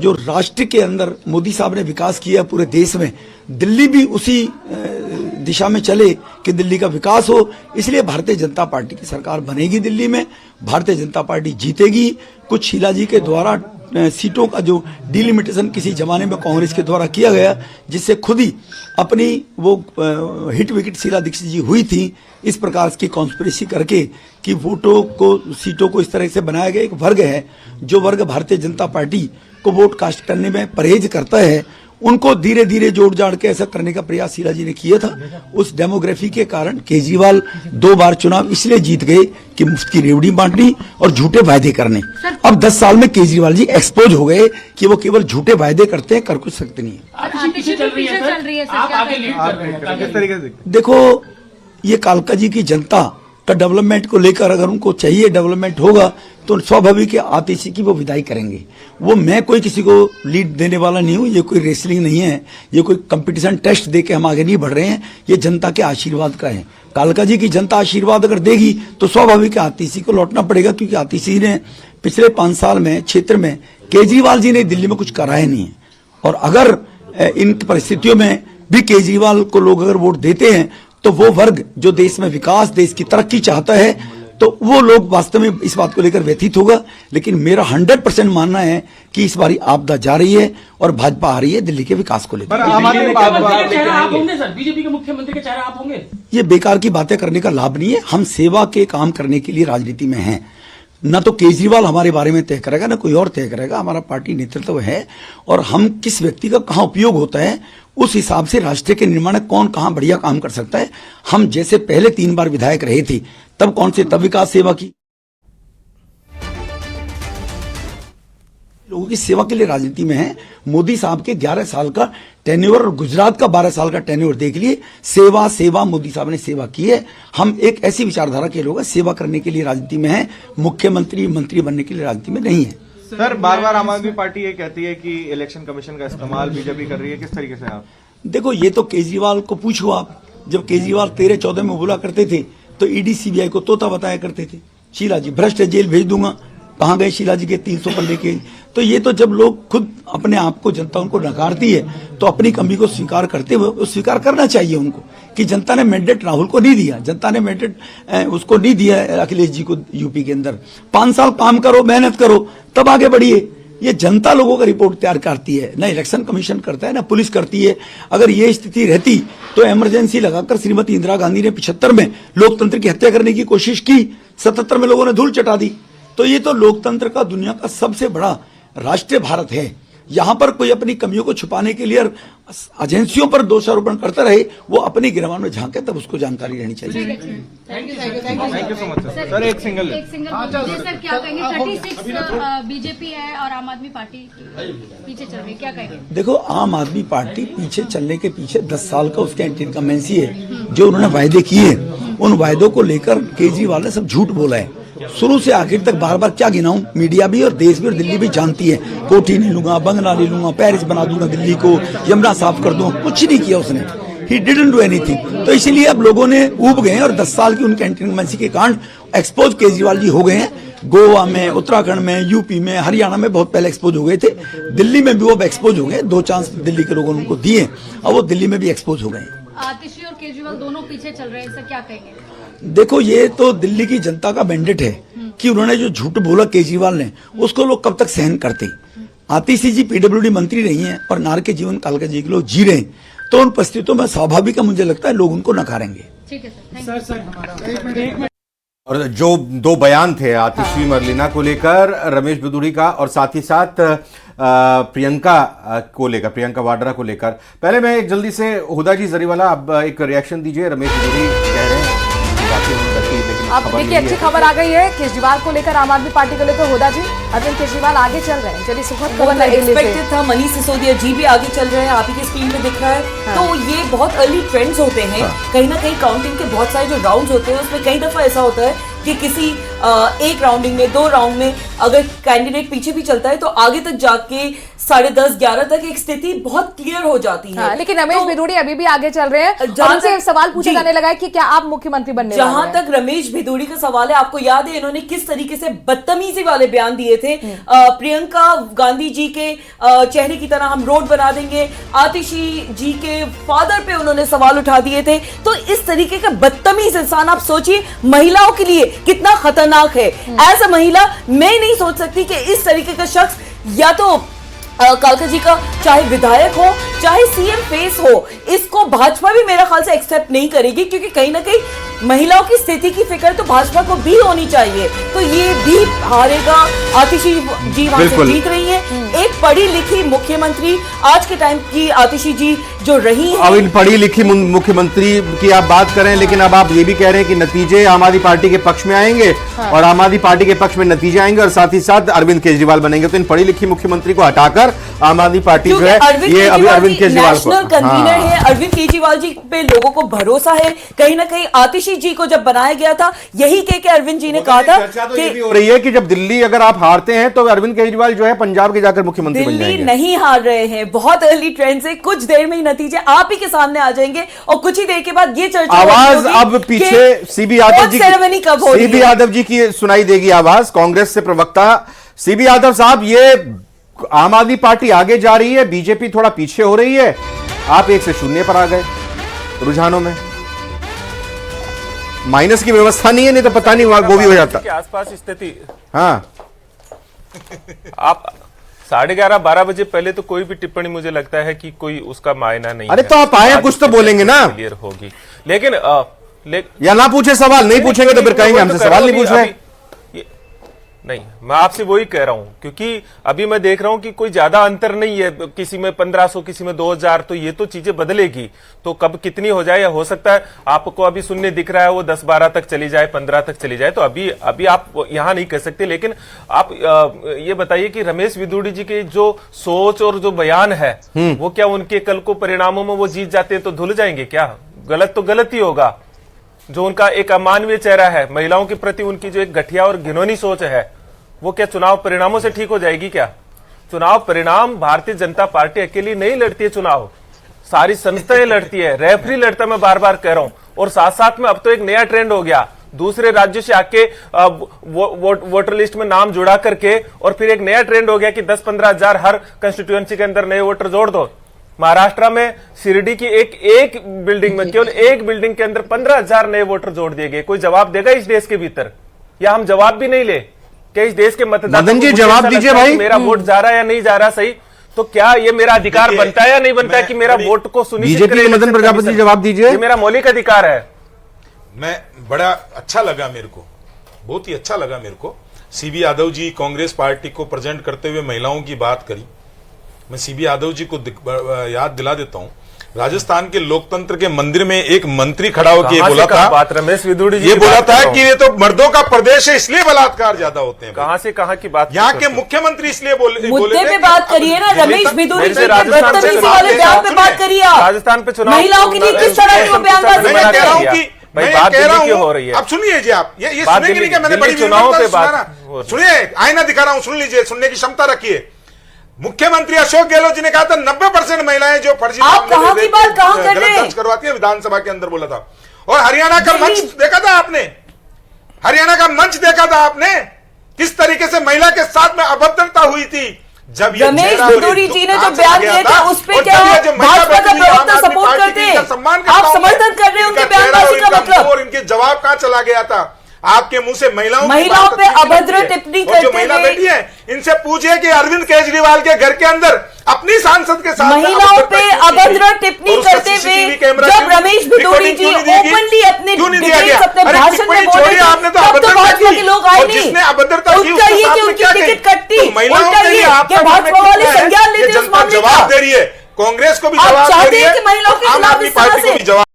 जो राष्ट्र के अंदर मोदी साहब ने विकास किया पूरे देश में, दिल्ली भी उसी दिशा में चले कि दिल्ली का विकास हो। इसलिए भारतीय जनता पार्टी की सरकार बनेगी दिल्ली में, भारतीय जनता पार्टी जीतेगी। कुछ शीला जी के द्वारा सीटों का जो डिलिमिटेशन किसी जमाने में कांग्रेस के द्वारा किया गया, जिससे खुद ही अपनी वो हिट विकेट शीला दीक्षित जी हुई थी, इस प्रकार की कॉन्स्पिरेसी करके कि वोटों को, सीटों को इस तरह से बनाया गया। एक वर्ग है जो वर्ग भारतीय जनता पार्टी को वोट कास्ट करने में परहेज करता है, उनको धीरे धीरे जोड़ जाड़ के ऐसा करने का प्रयास शीला जी ने किया था। उस डेमोग्राफी के कारण केजरीवाल 2 बार चुनाव इसलिए जीत गए कि मुफ्त की रेवड़ी बांटनी और झूठे वायदे करने। अब 10 साल में केजरीवाल जी एक्सपोज हो गए कि वो केवल झूठे वायदे करते हैं, कर कुछ सकते नहीं है। देखो, ये कालका जी की जनता का डेवलपमेंट को लेकर अगर उनको चाहिए डेवलपमेंट होगा तो स्वाभाविक है आतिशी की वो विदाई करेंगे। वो मैं कोई किसी को लीड देने वाला नहीं हूं, ये कोई रेसलिंग नहीं है, ये कोई कंपटीशन टेस्ट दे के हम आगे नहीं बढ़ रहे हैं, ये जनता के आशीर्वाद का है। कालका जी की जनता आशीर्वाद अगर देगी तो स्वाभाविक है आतिशी को लौटना पड़ेगा, क्योंकि आतिशी ने पिछले 5 साल में क्षेत्र में केजरीवाल जी ने दिल्ली में कुछ कराया नहीं है। और अगर इन परिस्थितियों में भी केजरीवाल को लोग अगर वोट देते हैं तो वो वर्ग जो देश में विकास, देश की तरक्की चाहता है, तो वो लोग वास्तव में इस बात को लेकर व्यथित होगा। लेकिन मेरा 100% मानना है कि इस बारी आपदा जा रही है और भाजपा आ रही है दिल्ली के विकास को लेकर। बीजेपी के मुख्यमंत्री के चेहरा आप होंगे? ये बेकार की बातें करने का लाभ नहीं है। हम सेवा के काम करने के लिए राजनीति में हैं। न तो केजरीवाल हमारे बारे में तय करेगा, न कोई और तय करेगा। हमारा पार्टी नेतृत्व है और हम किस व्यक्ति का कहाँ उपयोग होता है उस हिसाब से राष्ट्र के निर्माण में कौन कहाँ बढ़िया काम कर सकता है। हम जैसे पहले 3 बार विधायक रहे थे तब कौन से तब विकास सेवा की, लोगों की सेवा के लिए राजनीति में है। मोदी साहब के 11 साल का टेन्योर और गुजरात का 12 साल का टेन्योर देख लिए। सेवा सेवा मोदी साहब ने सेवा की है। हम एक ऐसी विचारधारा के लोग हैं, सेवा करने के लिए राजनीति में है, मुख्यमंत्री मंत्री बनने के लिए राजनीति में नहीं है। सर, बार बार आम आदमी पार्टी ये कहती है कि इलेक्शन कमीशन का इस्तेमाल बीजेपी कर रही है, किस तरीके से आप? देखो, ये तो केजरीवाल को पूछो आप। जब केजरीवाल 13-14 में बोला करते थे तो ईडी सीबीआई को तोता बताया करते थे, शीला जी भ्रष्ट है, जेल भेज दूंगा। कहाँ गए शीला जी के 300 पन्ने के? तो ये तो जब लोग खुद अपने आप को, जनता उनको नकारती है तो अपनी कमी को स्वीकार करते हुए स्वीकार करना चाहिए उनको कि जनता ने मैंडेट राहुल को नहीं दिया, जनता ने मैंडेट उसको नहीं दिया अखिलेश जी को यूपी के अंदर। 5 साल काम करो, मेहनत करो, तब आगे बढ़िए। ये जनता लोगों का रिपोर्ट तैयार करती है, ना इलेक्शन कमीशन करता है, ना पुलिस करती है। अगर ये स्थिति रहती तो इमरजेंसी लगाकर श्रीमती इंदिरा गांधी ने 75 में लोकतंत्र की हत्या करने की कोशिश की, 77 में लोगों ने धूल चटा दी। तो ये तो लोकतंत्र का दुनिया का सबसे बड़ा राष्ट्र भारत है। यहाँ पर कोई अपनी कमियों को छुपाने के लिए एजेंसियों पर दोषारोपण करता रहे, वो अपनी गिरवान में झांके, तब उसको जानकारी रहनी चाहिए। Thank you so much sir. एक सिंगल सर, क्या कहेंगे? 36 बीजेपी है और आम आदमी पार्टी पीछे चल रही है, क्या कहेंगे? देखो, आम आदमी पार्टी पीछे चलने के पीछे 10 साल का उसके एंटी इनकम्बेंसी है। जो उन्होंने वायदे किए, उन वायदों को लेकर केजरीवाल ने सब झूठ बोला है शुरू से आखिर तक। बार बार क्या गिनाऊं, मीडिया भी और देश भी और दिल्ली भी जानती है। कोठी नहीं लूंगा, बंगला नहीं लूंगा, पेरिस बना दूंगा दिल्ली को, यमुना साफ कर दूंगा, कुछ नहीं किया उसने। He didn't do anything. तो इसीलिए अब लोगों ने ऊब गए और 10 साल की उनके एंटी इनकम्बेंसी के कारण एक्सपोज केजरीवाल जी हो गए हैं। गोवा में, उत्तराखंड में, यूपी में, हरियाणा में बहुत पहले एक्सपोज हो गए थे। दिल्ली में भी वो एक्सपोज हो गए। 2 चांस दिल्ली के लोगों ने उनको दिए और वो दिल्ली में भी एक्सपोज हो गए। आतिशी और केजरीवाल दोनों पीछे चल रहे हैं, सर क्या कहेंगे? देखो, ये तो दिल्ली की जनता का मैंडेट है कि उन्होंने जो झूठ बोला केजरीवाल ने, उसको लोग कब तक सहन करते। आतिशी जी पीडब्ल्यूडी मंत्री रही हैं और नार के जीवन काल के जी के लोग जी रहे हैं, तो उन परिस्थितियों में स्वाभाविक है, मुझे लगता है लोग उनको नकारेंगे। ठीक है सर। और जो 2 बयान थे आतिशी मरलीना को लेकर रमेश बिदुड़ी का, और साथ ही साथ प्रियंका को लेकर, प्रियंका वाड्रा को लेकर, पहले मैं एक जल्दी से हुदा जी जरीवाला अब एक रिएक्शन दीजिए। रमेश बिदुड़ी कह रहे हैं अब देखिए अच्छी खबर आ गई है केजरीवाल को लेकर, आम आदमी पार्टी को लेकर। होदा जी, अरविंद केजरीवाल आगे चल रहे हैं। चलिए सुखद खबर एक्सपेक्टेड था, मनीष सिसोदिया जी भी आगे चल रहे हैं, आप ही की स्क्रीन पे दिख रहा है। तो ये बहुत अर्ली ट्रेंड्स होते हैं। कहीं ना कहीं काउंटिंग के बहुत सारे जो राउंड्स होते हैं उसमें कई दफा ऐसा होता है कि किसी एक राउंडिंग में, 2 राउंड में अगर कैंडिडेट पीछे भी चलता है तो आगे तक जाके 10:30, 11 तक एक स्थिति बहुत क्लियर हो जाती है। लेकिन रमेश भिदुड़ी अभी भी आगे चल रहे हैं। जहां उनसे तक- सवाल पूछा जी। जाने लगा है कि क्या आप मुख्यमंत्री बनने वाले जहां हैं? तक रमेश भिदुड़ी का सवाल है, आपको याद है इन्होंने किस तरीके से बदतमीजी वाले बयान दिए थे। प्रियंका गांधी जी के चेहरे की तरह हम रोड बना देंगे, आतिशी जी के फादर पे उन्होंने सवाल उठा दिए थे। तो इस तरीके का बदतमीज इंसान आप सोचिए महिलाओं के लिए कितना खतरनाक है। एज अ महिला मैं नहीं सोच सकती कि इस तरीके का शख्स या तो कालका जी का चाहे विधायक हो चाहे सीएम फेस हो, इसको भाजपा भी मेरा ख्याल से एक्सेप्ट नहीं करेगी, क्योंकि कहीं ना कहीं महिलाओं की स्थिति की फिक्र तो भाजपा को भी होनी चाहिए। तो ये भी हारेगा। आतिशी जी वहां से बिल्कुल। जीत रही है, एक पढ़ी लिखी मुख्यमंत्री आज के टाइम की आतिशी जी जो रही अब है। इन पढ़ी लिखी मुख्यमंत्री की आप बात करें, लेकिन अब आप ये भी कह रहे हैं कि नतीजे आम आदमी पार्टी के पक्ष में आएंगे और आम आदमी पार्टी के पक्ष में नतीजे आएंगे और साथ ही साथ अरविंद केजरीवाल बनेंगे। तो इन पढ़ी लिखी मुख्यमंत्री को हटाकर आम आदमी पार्टी जो है ये अभी अरविंद केजरीवाल को, नेशनल कन्वीनर है। अरविंद केजरीवाल जी पे लोगों को भरोसा है। कहीं ना कहीं आतिशी जी को जब बनाया गया था यही कह के अरविंद जी ने कहा था चर्चा तो ये भी हो रही है कि जब दिल्ली अगर आप हारते हैं तो अरविंद केजरीवाल जो है पंजाब के जाकर मुख्यमंत्री बन दिल्ली जाएंगे। नहीं हार रहे हैं, बहुत अर्ली ट्रेंड से कुछ देर में ही नतीजे आप ही के सामने आ जाएंगे और कुछ ही देर के बाद ये चर्चा आवाज होगी अब कि पीछे सीबी यादव जी सेरेमनी कब हो रही सीबी है। यादव जी की सुनाई देगी आवाज। कांग्रेस से प्रवक्ता सीबी यादव साहब, ये आम आदमी पार्टी आगे जा रही है, बीजेपी थोड़ा पीछे हो रही है, आप 1 से 0 पर आ गए रुझानों में। माइनस की व्यवस्था नहीं है, नहीं तो पता नहीं वो भी हो जाता। के आसपास स्थिति हाँ, आप 11:30-12 बजे पहले तो कोई भी टिप्पणी मुझे लगता है कि कोई उसका मायना नहीं अरे है। तो आप आए, आज कुछ तो बोलेंगे ना। क्लियर होगी, लेकिन या ना पूछे सवाल, नहीं पूछेंगे तो फिर कहेंगे हमसे सवाल नहीं पूछ रहे। नहीं, मैं आपसे वही कह रहा हूं, क्योंकि अभी मैं देख रहा हूं कि कोई ज्यादा अंतर नहीं है, किसी में 1500 किसी में 2000, तो ये तो चीजें बदलेगी। तो कब कितनी हो जाए, या हो सकता है आपको अभी शून्य दिख रहा है वो 10-12 तक चली जाए, 15 तक चली जाए, तो अभी आप यहां नहीं कह सकते। लेकिन आप ये बताइए कि रमेश भिदुड़ी जी के जो सोच और जो बयान है वो क्या उनके कल को परिणामों में वो जीत जाते हैं तो धुल जाएंगे क्या? गलत तो गलत ही होगा। जो उनका एक अमानवीय चेहरा है, महिलाओं के प्रति उनकी जो एक घटिया और घिनौनी सोच है, वो क्या चुनाव परिणामों से ठीक हो जाएगी क्या? चुनाव परिणाम भारतीय जनता पार्टी अकेली नहीं लड़ती है, चुनाव सारी संस्थाएं लड़ती है, रेफरी लड़ता है, मैं बार बार कह रहा हूं। और साथ साथ में अब तो एक नया ट्रेंड हो गया, दूसरे राज्यों से आके वोटर लिस्ट में नाम जुड़ा करके, और फिर एक नया ट्रेंड हो गया कि 10-15 हजार हर कंस्टिट्यूएंसी के अंदर नए वोटर जोड़ दो। महाराष्ट्र में शिरडी की एक बिल्डिंग में, केवल एक बिल्डिंग के अंदर 15,000 नए वोटर जोड़ दिए गए। कोई जवाब देगा इस देश के भीतर, या हम जवाब भी नहीं ले कि इस देश के मतदाता मदन जी को जवाब ऐसा दीजिए लगता है भाई। कि मेरा वोट जा रहा है या नहीं जा रहा सही, तो क्या ये मेरा अधिकार बनता है या नहीं बनता है कि मेरा वोट को सुनिश्चित बीजेपी करे के मदन इलेक्शन प्रजापति कमीशन? जवाब दीजिए। ये मेरा मौलिक अधिकार है। मैं बड़ा अच्छा लगा मेरे को, बहुत ही अच्छा लगा मेरे को। सीबी यादव जी कांग्रेस पार्टी को प्रेजेंट करते हुए महिलाओं की बात करी। मैं सीबी यादव जी को याद दिला देता हूं, राजस्थान के लोकतंत्र के मंदिर में एक मंत्री खड़ा होकर ये बोला था, बात रमेश भिदुड़ी जी ये की बोला बात कर था रहा हूं। कि ये तो मर्दों का प्रदेश है इसलिए बलात्कार ज्यादा होते हैं। कहां से कहां की बात यहाँ कर के रहे हो? मुख्यमंत्री इसलिए बोले मुद्दे थे पे कि बात अब करिए ना, दिल्ली रमेश तक- भिदुड़ी मेरे जी से के राजस्थान बदतमीजी से वाले बात बयान पे सुनिए। बात करिए आप। राजस्थान पे चुनाव महिलाओं के लिए किस तरह के वो बयानबाजी मैं करते कह रहा हैं? हूं कि भाई, मैं बात कह रहा दिल्ली की हूं, हो रही है। अब सुनिए जी, आप ये बात सुनेंगे नहीं क्या? मैंने दिल्ली बड़ी चुनावों पे विनम्रता से बात सुना हो ना। रही सुनिए, आईना दिखा रहा हूं, सुन लीजिए, सुनने की क्षमता रखिए। मुख्यमंत्री अशोक गहलोत जी ने कहा था 90% महिलाएं जो फर्जी आप कहां की बात कहां कर रहे हैं? दर्ज करवाती है, विधानसभा के अंदर बोला था। और हरियाणा का मंच देखा था आपने, हरियाणा का मंच देखा था आपने, किस तरीके से महिला के साथ में अभद्रता हुई थी। जब ये रमेश चेहरा भिदुड़ी जी ने जो हाथ से बयान गया दिए था, थे उस पे और क्या जब ये जो महिला भाजपा का बैठी हुई प्रवक्ता आम आदमी सपोर्ट पार्टी करते की, हैं? इनका सम्मान करता आप हूं समर्थन मैं। कर रहे हैं उनके इनका चेहरा बयानबाजी और का इनका मतलब? मुंह और इनके जवाब कहां चला गया था? आपके मुंह से महिलाओं पे अभद्र टिप्पणी और जो करते महिला हुए- बैठी है, इनसे पूछिए कि अरविंद केजरीवाल के घर के अंदर अपनी सांसद के साथ महिलाओं पे अभद्र टिप्पणी करते हुए जब रमेश भिदुड़ी जी ओपनली अपने डिटेल्स अपने भाषण में बोले थे, आपने तो तब तो अभद्रता भाजपा की, के लोग आए और नहीं। जिसने अभद्रता की उल्टा उसके ये साथ कि में उनकी क्या टिकट कही? कटती, तो महिलाओं उल्टा के लिए ये आपका कि भाजपा वाले कितना है? संज्ञान ये लेते उस जनता मामले जवाब का। दे रही है, कांग्रेस को भी आप जवाब दे चाहते रही हैं है, कि महिलाओं के आम खिलाफ आदमी इस तरह पार्टी को से भी जवाब